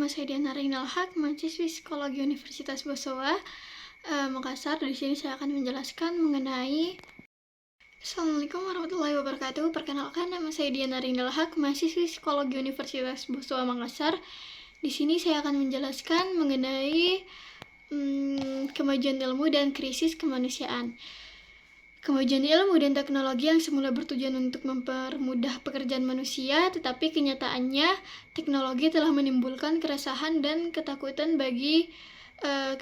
nama saya Diana Rainal Haq, mahasiswi Psikologi Universitas Bosowa, Makassar. Di sini saya akan menjelaskan mengenai Assalamualaikum warahmatullahi wabarakatuh. Perkenalkan, nama saya Diana Rainal Haq, mahasiswi Psikologi Universitas Bosowa, Makassar. Di sini saya akan menjelaskan mengenai kemajuan ilmu dan krisis kemanusiaan. Kemajuan ilmu dan teknologi yang semula bertujuan untuk mempermudah pekerjaan manusia, tetapi kenyataannya teknologi telah menimbulkan keresahan dan ketakutan bagi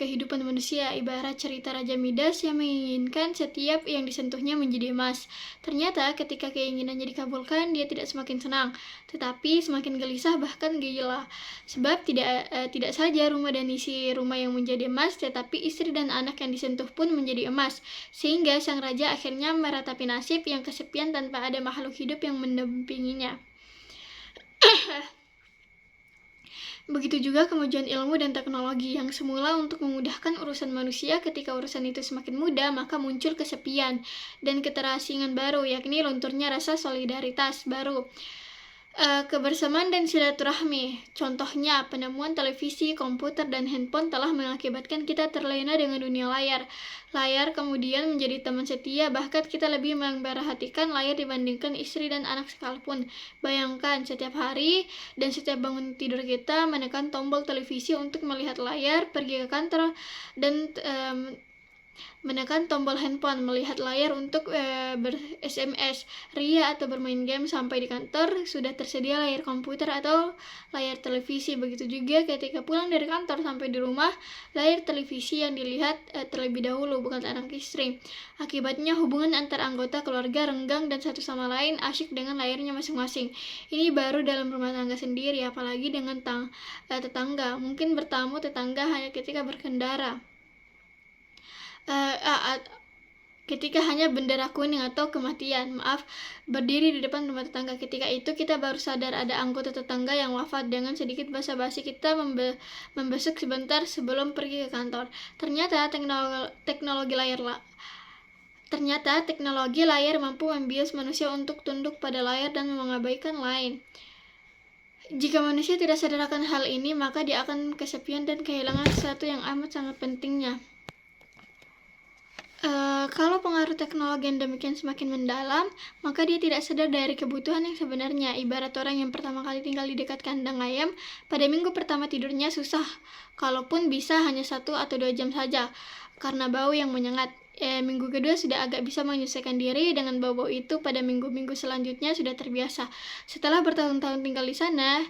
kehidupan manusia, ibarat cerita Raja Midas yang menginginkan setiap yang disentuhnya menjadi emas. Ternyata ketika keinginannya dikabulkan, dia tidak semakin senang, tetapi semakin gelisah, bahkan gila. Sebab tidak saja rumah dan isi rumah yang menjadi emas, tetapi istri dan anak yang disentuh pun menjadi emas. Sehingga sang raja akhirnya meratapi nasib yang kesepian tanpa ada makhluk hidup yang mendampinginya. Begitu juga kemajuan ilmu dan teknologi yang semula untuk memudahkan urusan manusia. Ketika urusan itu semakin mudah, maka muncul kesepian dan keterasingan baru, yakni lunturnya rasa solidaritas baru, kebersamaan dan silaturahmi. Contohnya, penemuan televisi, komputer, dan handphone telah mengakibatkan kita terlena dengan dunia layar. Layar kemudian menjadi teman setia, bahkan kita lebih memperhatikan layar dibandingkan istri dan anak sekalipun. Bayangkan, setiap hari dan setiap bangun tidur kita menekan tombol televisi untuk melihat layar, pergi ke kantor, dan menekan tombol handphone, melihat layar untuk ber-SMS, ria atau bermain game. Sampai di kantor sudah tersedia layar komputer atau layar televisi. Begitu juga ketika pulang dari kantor sampai di rumah, layar televisi yang dilihat terlebih dahulu, bukan anak istri. Akibatnya hubungan antar anggota keluarga renggang dan satu sama lain asyik dengan layarnya masing-masing. Ini baru dalam rumah tangga sendiri, apalagi dengan tetangga. Mungkin bertamu tetangga hanya ketika berkendara, ketika hanya bendera kuning atau kematian, berdiri di depan rumah tetangga. Ketika itu kita baru sadar ada anggota tetangga yang wafat. Dengan sedikit basa-basi kita membesuk sebentar sebelum pergi ke kantor. Ternyata teknologi layar mampu membius manusia untuk tunduk pada layar dan mengabaikan lain. Jika manusia tidak sadar akan hal ini, maka dia akan kesepian dan kehilangan sesuatu yang amat sangat pentingnya. Kalau pengaruh teknologi yang demikian semakin mendalam, maka dia tidak sadar dari kebutuhan yang sebenarnya. Ibarat orang yang pertama kali tinggal di dekat kandang ayam, pada minggu pertama tidurnya susah, kalaupun bisa hanya 1 atau 2 jam saja, karena bau yang menyengat. Minggu kedua sudah agak bisa menyelesaikan diri dengan bau-bau itu. Pada minggu-minggu selanjutnya sudah terbiasa. Setelah bertahun-tahun tinggal di sana,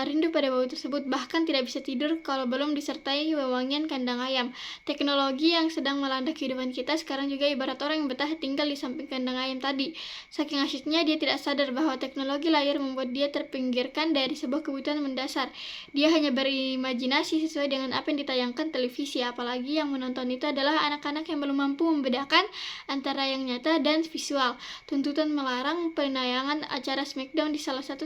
rindu pada bau tersebut, bahkan tidak bisa tidur kalau belum disertai wewangian kandang ayam. Teknologi yang sedang melanda kehidupan kita sekarang juga ibarat orang yang betah tinggal di samping kandang ayam tadi. Saking asyiknya dia tidak sadar bahwa teknologi layar membuat dia terpinggirkan dari sebuah kebutuhan mendasar. Dia hanya berimajinasi sesuai dengan apa yang ditayangkan televisi, apalagi yang menonton itu adalah anak-anak yang belum mampu membedakan antara yang nyata dan visual. Tuntutan melarang penayangan acara Smackdown di salah satu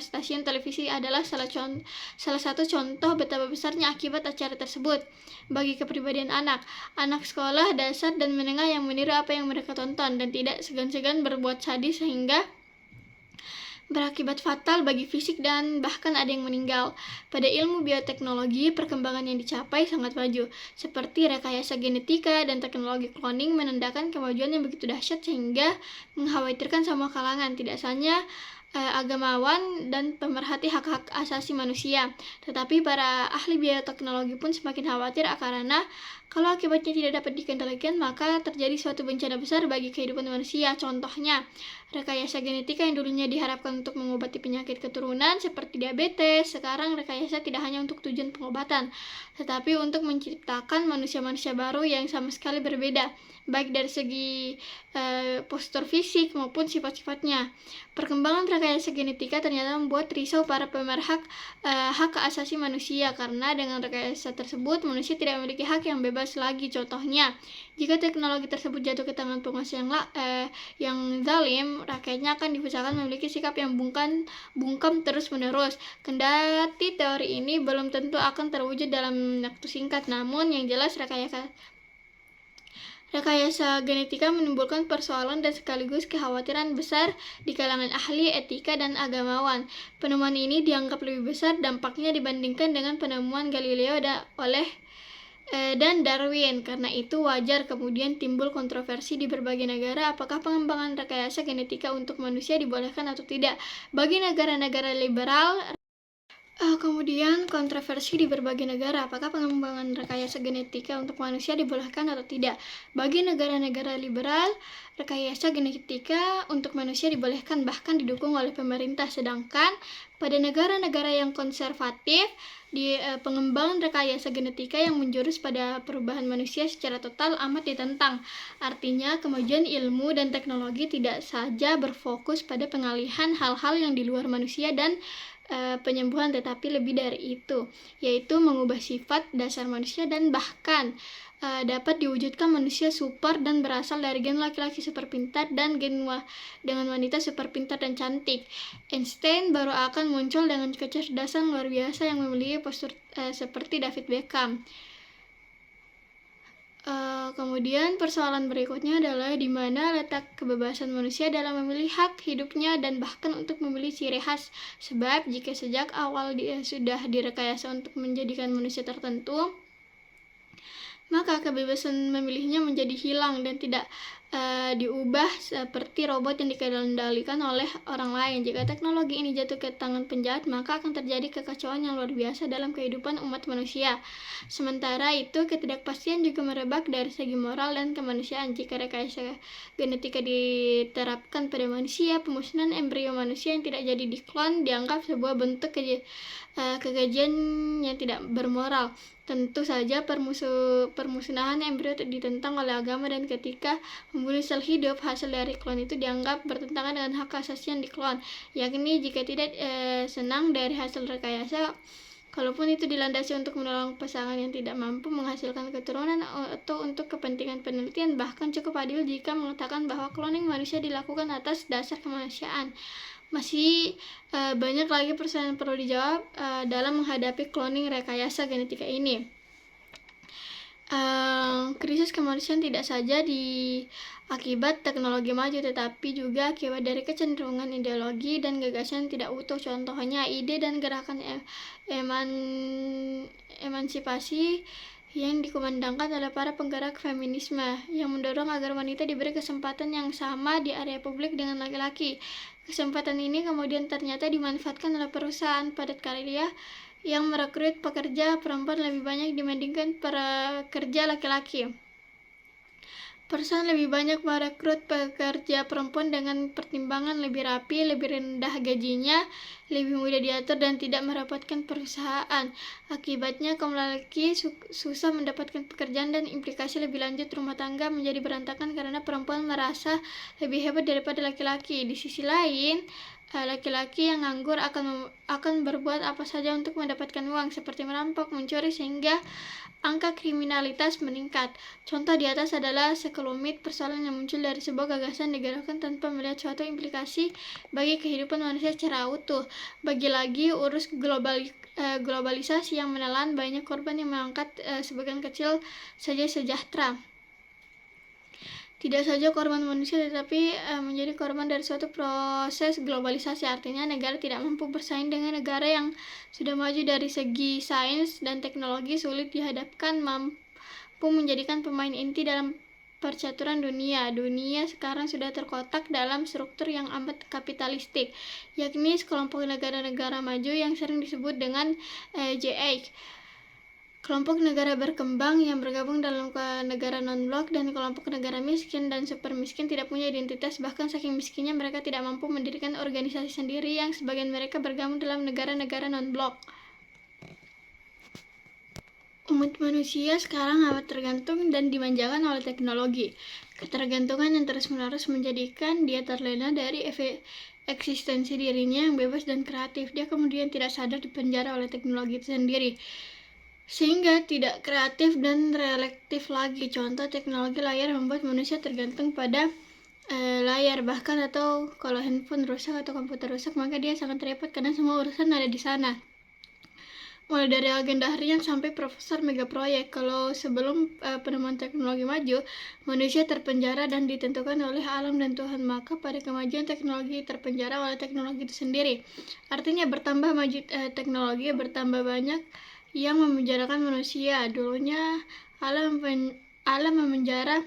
stasiun televisi adalah salah satu contoh betapa besarnya akibat acara tersebut bagi kepribadian anak sekolah dasar dan menengah yang meniru apa yang mereka tonton dan tidak segan-segan berbuat sadis sehingga berakibat fatal bagi fisik dan bahkan ada yang meninggal. Pada ilmu bioteknologi, perkembangan yang dicapai sangat maju, seperti rekayasa genetika dan teknologi cloning menandakan kemajuan yang begitu dahsyat sehingga mengkhawatirkan semua kalangan, tidak hanya agamawan dan pemerhati hak-hak asasi manusia. Tetapi para ahli bioteknologi pun semakin khawatir karena kalau akibatnya tidak dapat dikendalikan, maka terjadi suatu bencana besar bagi kehidupan manusia. Contohnya, rekayasa genetika yang dulunya diharapkan untuk mengobati penyakit keturunan seperti diabetes, sekarang rekayasa tidak hanya untuk tujuan pengobatan, tetapi untuk menciptakan manusia-manusia baru yang sama sekali berbeda, baik dari segi postur fisik maupun sifat-sifatnya. Perkembangan rekayasa genetika ternyata membuat risau para pemerhak hak asasi manusia, karena dengan rekayasa tersebut manusia tidak memiliki hak yang bebas lagi. Contohnya, jika teknologi tersebut jatuh ke tangan penguasa yang zalim, rakyatnya akan diusahakan memiliki sikap yang bungkam terus-menerus. Kendati teori ini belum tentu akan terwujud dalam waktu singkat, namun yang jelas Rekayasa genetika menimbulkan persoalan dan sekaligus kekhawatiran besar di kalangan ahli etika dan agamawan. Penemuan ini dianggap lebih besar dampaknya dibandingkan dengan penemuan Galileo dan Darwin. Karena itu wajar kemudian timbul kontroversi di berbagai negara apakah pengembangan rekayasa genetika untuk manusia dibolehkan atau tidak. Bagi negara-negara liberal, kemudian kontroversi di berbagai negara apakah pengembangan rekayasa genetika untuk manusia dibolehkan atau tidak. Bagi negara-negara liberal, rekayasa genetika untuk manusia dibolehkan bahkan didukung oleh pemerintah, sedangkan pada negara-negara yang konservatif pengembangan rekayasa genetika yang menjurus pada perubahan manusia secara total amat ditentang. Artinya, kemajuan ilmu dan teknologi tidak saja berfokus pada pengalihan hal-hal yang di luar manusia dan penyembuhan, tetapi lebih dari itu, yaitu mengubah sifat dasar manusia dan bahkan dapat diwujudkan manusia super dan berasal dari gen laki-laki super pintar dan gen dengan wanita super pintar dan cantik. Einstein baru akan muncul dengan kecerdasan luar biasa yang memiliki postur seperti David Beckham. Kemudian persoalan berikutnya adalah di mana letak kebebasan manusia dalam memilih hak hidupnya dan bahkan untuk memilih ciri khas. Sebab jika sejak awal dia sudah direkayasa untuk menjadikan manusia tertentu, maka kebebasan memilihnya menjadi hilang dan tidak diubah seperti robot yang dikendalikan oleh orang lain. Jika teknologi ini jatuh ke tangan penjahat, maka akan terjadi kekacauan yang luar biasa dalam kehidupan umat manusia. Sementara itu, ketidakpastian juga merebak dari segi moral dan kemanusiaan. Jika rekayasa genetika diterapkan pada manusia, pemusnahan embrio manusia yang tidak jadi diklon dianggap sebuah bentuk kekejian yang tidak bermoral. Tentu saja permusnahan embrio ditentang oleh agama, dan ketika membunuh sel hidup hasil dari klon itu dianggap bertentangan dengan hak asasi yang diklon, yakni jika tidak senang dari hasil rekayasa, kalaupun itu dilandasi untuk menolong pasangan yang tidak mampu menghasilkan keturunan atau untuk kepentingan penelitian, bahkan cukup adil jika mengatakan bahwa cloning manusia dilakukan atas dasar kemanusiaan. Masih banyak lagi persoalan yang perlu dijawab dalam menghadapi cloning rekayasa genetika ini. Krisis kemanusiaan tidak saja akibat teknologi maju, tetapi juga akibat dari kecenderungan ideologi dan gagasan yang tidak utuh. Contohnya, ide dan gerakan emansipasi yang dikumandangkan oleh para penggerak feminisme yang mendorong agar wanita diberi kesempatan yang sama di area publik dengan laki-laki. Kesempatan ini kemudian ternyata dimanfaatkan oleh perusahaan padat karya yang merekrut pekerja perempuan lebih banyak dibandingkan pekerja laki-laki. Perusahaan lebih banyak merekrut pekerja perempuan dengan pertimbangan lebih rapi, lebih rendah gajinya, lebih mudah diatur, dan tidak merepotkan perusahaan. Akibatnya, kaum laki susah mendapatkan pekerjaan dan implikasi lebih lanjut rumah tangga menjadi berantakan karena perempuan merasa lebih hebat daripada laki-laki. Di sisi lain, laki-laki yang nganggur akan berbuat apa saja untuk mendapatkan uang, seperti merampok, mencuri, sehingga angka kriminalitas meningkat. Contoh di atas adalah sekelumit persoalan yang muncul dari sebuah gagasan digerakkan tanpa melihat suatu implikasi bagi kehidupan manusia secara utuh. Bagi lagi, urus globalisasi yang menelan banyak korban yang mengangkat sebagian kecil saja sejahtera. Tidak saja korban manusia, tetapi menjadi korban dari suatu proses globalisasi. Artinya negara tidak mampu bersaing dengan negara yang sudah maju dari segi sains dan teknologi, sulit dihadapkan mampu menjadikan pemain inti dalam percaturan dunia. Dunia sekarang sudah terkotak dalam struktur yang amat kapitalistik, yakni sekelompok negara-negara maju yang sering disebut dengan G8. Kelompok negara berkembang yang bergabung dalam negara non-blok dan kelompok negara miskin dan super miskin tidak punya identitas, bahkan saking miskinnya mereka tidak mampu mendirikan organisasi sendiri yang sebagian mereka bergabung dalam negara-negara non-blok. Umat manusia sekarang amat tergantung dan dimanjakan oleh teknologi. Ketergantungan yang terus-menerus menjadikan dia terlena dari eksistensi dirinya yang bebas dan kreatif. Dia kemudian tidak sadar dipenjara oleh teknologi itu sendiri, sehingga tidak kreatif dan reflektif lagi. Contoh, teknologi layar membuat manusia tergantung pada layar, bahkan atau kalau handphone rusak atau komputer rusak, maka dia sangat repot karena semua urusan ada di sana. mulai dari agenda harian sampai proposal megaproyek. Kalau sebelum penemuan teknologi maju, manusia terpenjara dan ditentukan oleh alam dan Tuhan, maka pada kemajuan teknologi terpenjara oleh teknologi itu sendiri. Artinya bertambah maju teknologi, bertambah banyak yang memenjarakan manusia. Dulunya alam memenjara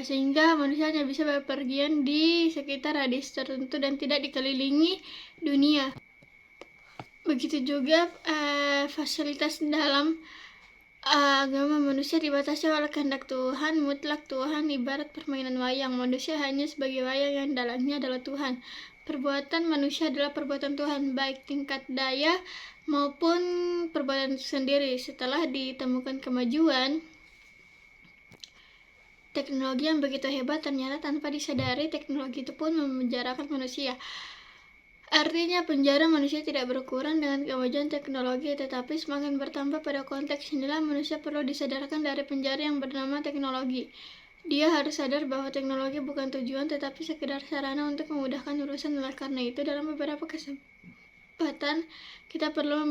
sehingga manusia hanya bisa bepergian di sekitar radius tertentu dan tidak dikelilingi dunia. Begitu juga fasilitas dalam agama manusia dibatasi oleh kehendak Tuhan mutlak. Tuhan ibarat permainan wayang, manusia hanya sebagai wayang yang dalamnya adalah Tuhan. Perbuatan manusia adalah perbuatan Tuhan, baik tingkat daya maupun perbuatan sendiri. Setelah ditemukan kemajuan teknologi yang begitu hebat, ternyata tanpa disadari teknologi itu pun memenjarakan manusia. Artinya penjara manusia tidak berkurang dengan kemajuan teknologi, tetapi semakin bertambah. Pada konteks inilah manusia perlu disadarkan dari penjara yang bernama teknologi. Dia harus sadar bahwa teknologi bukan tujuan, tetapi sekedar sarana untuk memudahkan urusan. Oleh karena itu, dalam beberapa kesempatan kita perlu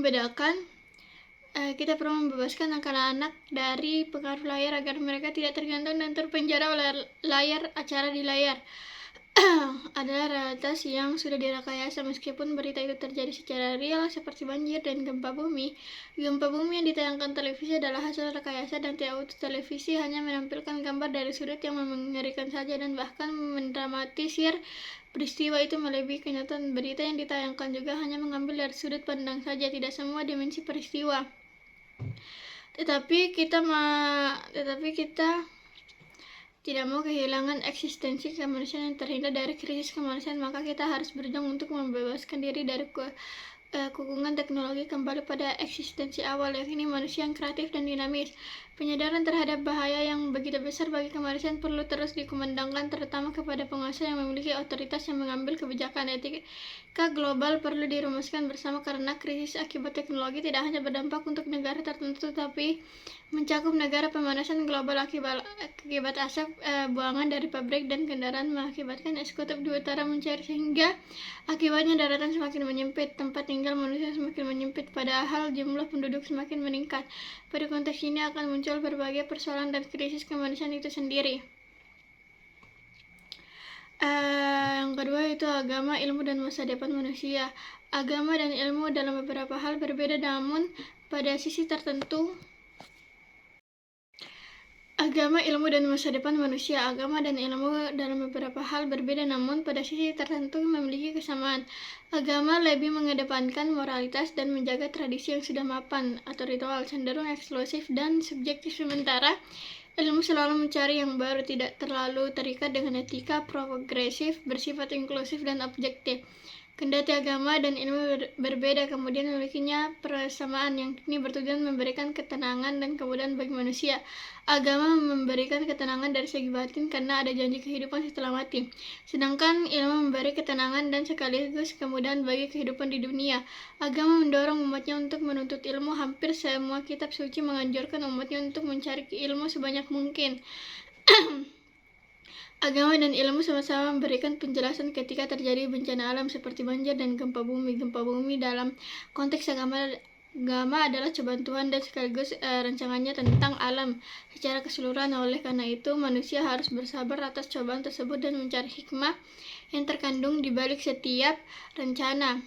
membebaskan anak-anak dari pengaruh layar agar mereka tidak tergantung dan terpenjara oleh layar. Acara di layar adalah realitas yang sudah direkayasa. Meskipun berita itu terjadi secara real seperti banjir dan gempa bumi yang ditayangkan televisi adalah hasil rekayasa, dan tidak utuh. Televisi hanya menampilkan gambar dari sudut yang mengerikan saja dan bahkan mendramatisir peristiwa itu melebihi kenyataan. Berita yang ditayangkan juga hanya mengambil dari sudut pandang saja, tidak semua dimensi peristiwa. Tetapi kita tidak mau kehilangan eksistensi kemanusiaan yang terhindar dari krisis kemanusiaan, maka kita harus berjuang untuk membebaskan diri dari kekungan teknologi kembali pada eksistensi awal, yakni manusia yang kreatif dan dinamis. Penyadaran terhadap bahaya yang begitu besar bagi kemanusiaan perlu terus dikumandangkan, terutama kepada penguasa yang memiliki otoritas yang mengambil kebijakan. Etika global perlu dirumuskan bersama, karena krisis akibat teknologi tidak hanya berdampak untuk negara tertentu, tapi mencakup negara. Pemanasan global akibat asap buangan dari pabrik dan kendaraan mengakibatkan es kutub di utara mencair, sehingga akibatnya daratan semakin menyempit, tempat tinggal manusia semakin menyempit, padahal jumlah penduduk semakin meningkat. Pada konteks ini akan muncul berbagai persoalan dan krisis kemanusiaan itu sendiri. Yang kedua itu agama, ilmu, dan masa depan manusia. Agama dan ilmu dalam beberapa hal berbeda, namun pada sisi tertentu agama, ilmu, dan masa depan manusia. Agama dan ilmu dalam beberapa hal berbeda, namun pada sisi tertentu memiliki kesamaan. Agama lebih mengedepankan moralitas dan menjaga tradisi yang sudah mapan atau ritual, cenderung eksklusif dan subjektif, sementara ilmu selalu mencari yang baru, tidak terlalu terikat dengan etika, progresif, bersifat inklusif dan objektif. Kendati agama dan ilmu berbeda, kemudian memilikinya persamaan, yang ini bertujuan memberikan ketenangan dan kemudahan bagi manusia. Agama memberikan ketenangan dari segi batin karena ada janji kehidupan setelah mati, sedangkan ilmu memberi ketenangan dan sekaligus kemudahan bagi kehidupan di dunia. Agama mendorong umatnya untuk menuntut ilmu. Hampir semua kitab suci menganjurkan umatnya untuk mencari ilmu sebanyak mungkin. Agama dan ilmu sama-sama memberikan penjelasan ketika terjadi bencana alam seperti banjir dan gempa bumi. Gempa bumi dalam konteks agama adalah cobaan Tuhan dan sekaligus rancangannya tentang alam secara keseluruhan. Oleh karena itu, manusia harus bersabar atas cobaan tersebut dan mencari hikmah yang terkandung di balik setiap bencana.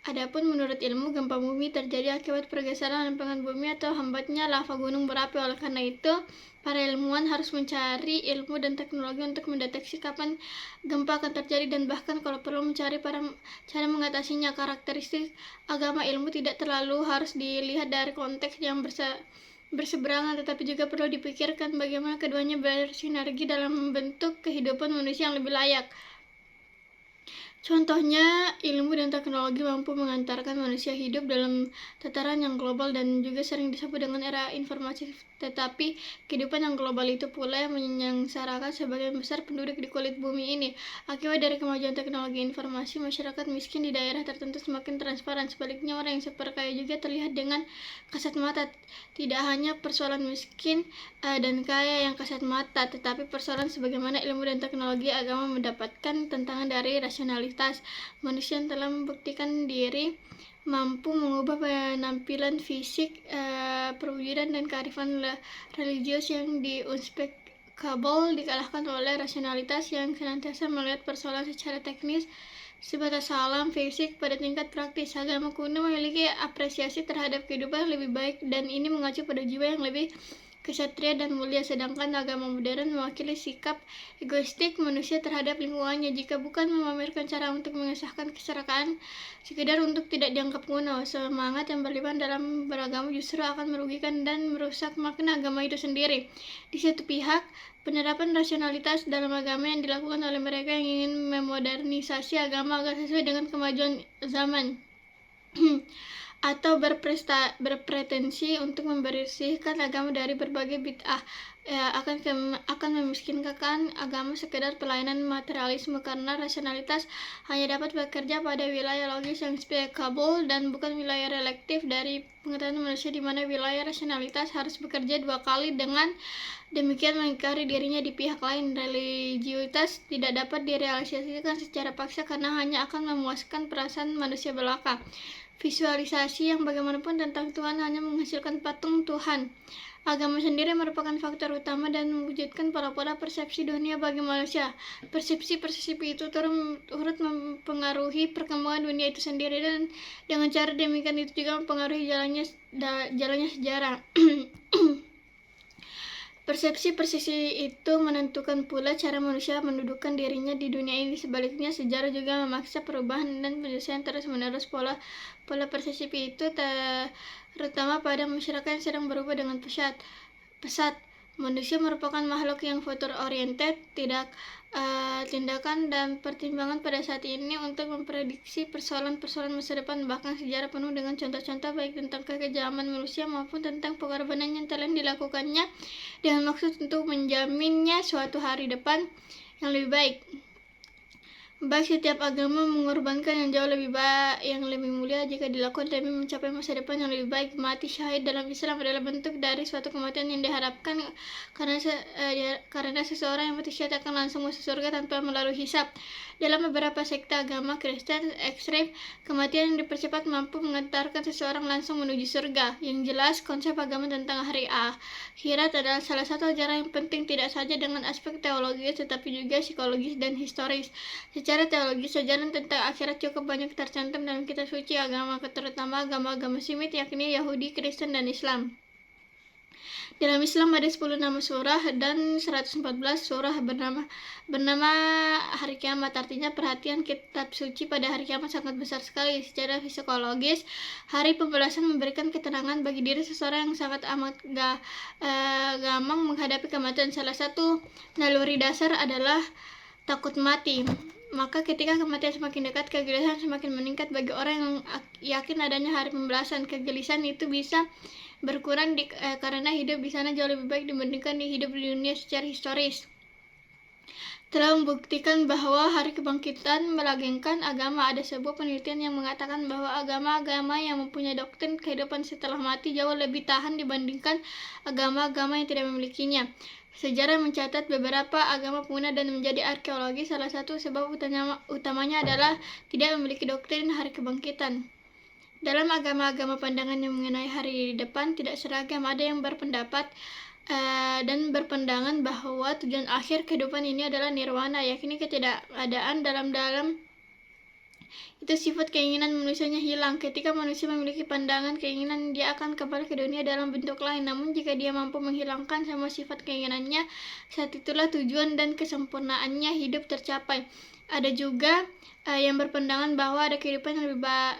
Adapun menurut ilmu, gempa bumi terjadi akibat pergeseran lempengan bumi atau hambatnya lava gunung berapi. Oleh karena itu, para ilmuwan harus mencari ilmu dan teknologi untuk mendeteksi kapan gempa akan terjadi dan bahkan kalau perlu mencari cara mengatasinya. Karakteristik agama ilmu tidak terlalu harus dilihat dari konteks yang berseberangan, tetapi juga perlu dipikirkan bagaimana keduanya bersinergi dalam membentuk kehidupan manusia yang lebih layak. Contohnya, ilmu dan teknologi mampu mengantarkan manusia hidup dalam tataran yang global dan juga sering disebut dengan era informasi. Tetapi kehidupan yang global itu pula yang menyengsarakan sebagian besar penduduk di kulit bumi ini. Akibat dari kemajuan teknologi informasi, masyarakat miskin di daerah tertentu semakin transparan. Sebaliknya, orang yang super kaya juga terlihat dengan kasat mata. Tidak hanya persoalan miskin dan kaya yang kasat mata, tetapi persoalan sebagaimana ilmu dan teknologi agama mendapatkan tantangan dari rasionalitas rasionalitas. Manusia yang telah membuktikan diri mampu mengubah penampilan fisik, perwujudan dan kearifan religius yang unspeakable dikalahkan oleh rasionalitas yang senantiasa melihat persoalan secara teknis sebatas alam fisik. Pada tingkat praktis, agama kuno memiliki apresiasi terhadap kehidupan yang lebih baik, dan ini mengacu pada jiwa yang lebih kesatria dan mulia, sedangkan agama modern mewakili sikap egoistik manusia terhadap lingkungannya. Jika bukan memamerkan cara untuk mengesahkan keserakahan sekedar untuk tidak dianggap kuno, semangat yang berlimpah dalam beragama justru akan merugikan dan merusak makna agama itu sendiri. Di satu pihak, penerapan rasionalitas dalam agama yang dilakukan oleh mereka yang ingin memodernisasi agama agar sesuai dengan kemajuan zaman atau berpretensi untuk membersihkan agama dari berbagai bid'ah, akan memiskinkan agama sekedar pelayanan materialisme, karena rasionalitas hanya dapat bekerja pada wilayah logis yang speakable dan bukan wilayah relektif dari pengetahuan manusia, di mana wilayah rasionalitas harus bekerja dua kali, dengan demikian mengingkari dirinya di pihak lain. Religiusitas tidak dapat direalisasikan secara paksa karena hanya akan memuaskan perasaan manusia belaka. Visualisasi yang bagaimanapun tentang Tuhan hanya menghasilkan patung Tuhan. Agama sendiri merupakan faktor utama dan mewujudkan pola-pola persepsi dunia bagi manusia. Persepsi itu turut mempengaruhi perkembangan dunia itu sendiri, dan dengan cara demikian itu juga mempengaruhi jalannya sejarah. Persepsi itu menentukan pula cara manusia mendudukkan dirinya di dunia ini. Sebaliknya, sejarah juga memaksa perubahan dan penyelesaian terus-menerus pola persepsi itu, terutama pada masyarakat yang sedang berubah dengan pesat. Manusia merupakan makhluk yang future oriented, tindakan dan pertimbangan pada saat ini untuk memprediksi persoalan-persoalan masa depan. Bahkan sejarah penuh dengan contoh-contoh baik tentang kekejaman manusia maupun tentang pengorbanan yang telah dilakukannya dengan maksud untuk menjaminnya suatu hari depan yang lebih baik. Baik setiap agama mengorbankan yang jauh lebih baik, yang lebih mulia jika dilakukan demi mencapai masa depan yang lebih baik. Mati syahid dalam Islam adalah bentuk dari suatu kematian yang diharapkan karena seseorang yang mati syahid akan langsung masuk surga tanpa melalui hisab. Dalam beberapa sekte agama Kristen ekstrem, kematian yang dipercepat mampu mengantarkan seseorang langsung menuju surga. Yang jelas, konsep agama tentang hari akhirat adalah salah satu ajaran yang penting, tidak saja dengan aspek teologis tetapi juga psikologis dan historis. Secara teologis, ajaran tentang akhirat cukup banyak tercantum dalam kitab suci agama, terutama agama-agama Semit, yakni Yahudi, Kristen, dan Islam. Dalam Islam ada 10 nama surah dan 114 surah bernama hari kiamat. Artinya perhatian kitab suci pada hari kiamat sangat besar sekali. Secara psikologis, hari pembalasan memberikan ketenangan bagi diri seseorang yang sangat amat gampang menghadapi kematian. Salah satu naluri dasar adalah takut mati. Maka ketika kematian semakin dekat, kegelisahan semakin meningkat bagi orang yang yakin adanya hari pembalasan. Kegelisahan itu bisa berkurang karena hidup di sana jauh lebih baik dibandingkan hidup di dunia. Secara historis telah membuktikan bahwa hari kebangkitan melanggengkan agama. Ada sebuah penelitian yang mengatakan bahwa agama-agama yang mempunyai doktrin kehidupan setelah mati jauh lebih tahan dibandingkan agama-agama yang tidak memilikinya. Sejarah mencatat beberapa agama punah dan menjadi arkeologi. Salah satu sebab utamanya adalah tidak memiliki doktrin hari kebangkitan. Dalam agama-agama pandangan yang mengenai hari depan tidak seragam. Ada yang berpendapat dan berpandangan bahwa tujuan akhir kehidupan ini adalah nirwana, yakni ketidakadaan dalam itu sifat keinginan manusianya hilang. Ketika manusia memiliki pandangan keinginan, dia akan kembali ke dunia dalam bentuk lain. Namun jika dia mampu menghilangkan semua sifat keinginannya, saat itulah tujuan dan kesempurnaannya hidup tercapai. Ada juga yang berpandangan bahwa ada kehidupan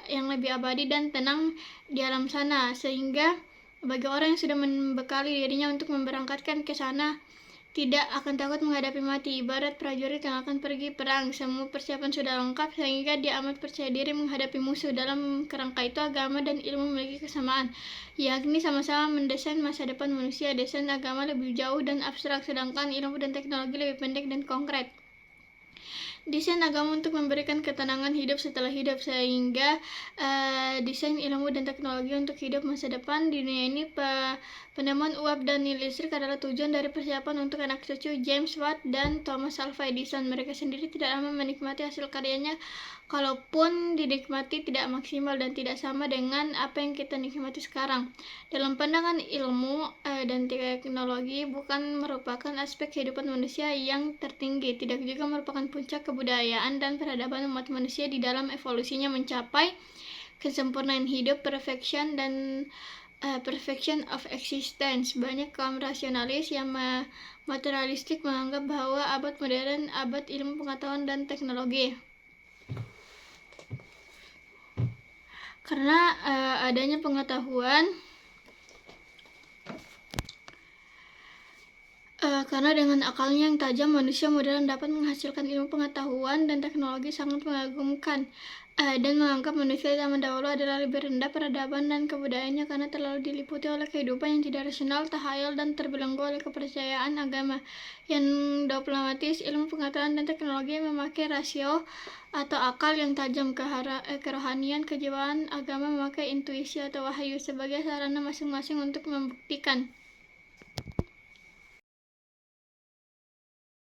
yang lebih abadi dan tenang di alam sana, sehingga bagi orang yang sudah membekali dirinya untuk memberangkatkan ke sana tidak akan takut menghadapi mati. Ibarat prajurit yang akan pergi perang, semua persiapan sudah lengkap sehingga dia amat percaya diri menghadapi musuh. Dalam kerangka itu, agama dan ilmu memiliki kesamaan, yakni sama-sama mendesain masa depan manusia. Desain agama lebih jauh dan abstrak, sedangkan ilmu dan teknologi lebih pendek dan konkret. desain agama untuk memberikan ketenangan hidup setelah hidup, sehingga desain ilmu dan teknologi untuk hidup masa depan di dunia ini. Penemuan uap dan nil listrik adalah tujuan dari persiapan untuk anak cucu James Watt dan Thomas Alva Edison. Mereka sendiri tidak lama menikmati hasil karyanya, kalaupun dinikmati tidak maksimal dan tidak sama dengan apa yang kita nikmati sekarang. Dalam pandangan ilmu dan teknologi bukan merupakan aspek kehidupan manusia yang tertinggi, tidak juga merupakan puncak kebudayaan dan peradaban umat manusia di dalam evolusinya mencapai kesempurnaan hidup, perfection of existence. Banyak kaum rasionalis yang materialistik menganggap bahwa abad modern abad ilmu pengetahuan dan teknologi. Karena adanya pengetahuan, karena dengan akalnya yang tajam, manusia modern dapat menghasilkan ilmu pengetahuan dan teknologi sangat mengagumkan, dan menganggap manusia zaman dahulu adalah lebih rendah peradaban dan kebudayaannya karena terlalu diliputi oleh kehidupan yang tidak rasional, tahayul, dan terbelenggu oleh kepercayaan agama yang dogmatis. Ilmu pengetahuan dan teknologi memakai rasio atau akal yang tajam, kerohanian, kejiwaan agama memakai intuisi atau wahyu sebagai sarana masing-masing untuk membuktikan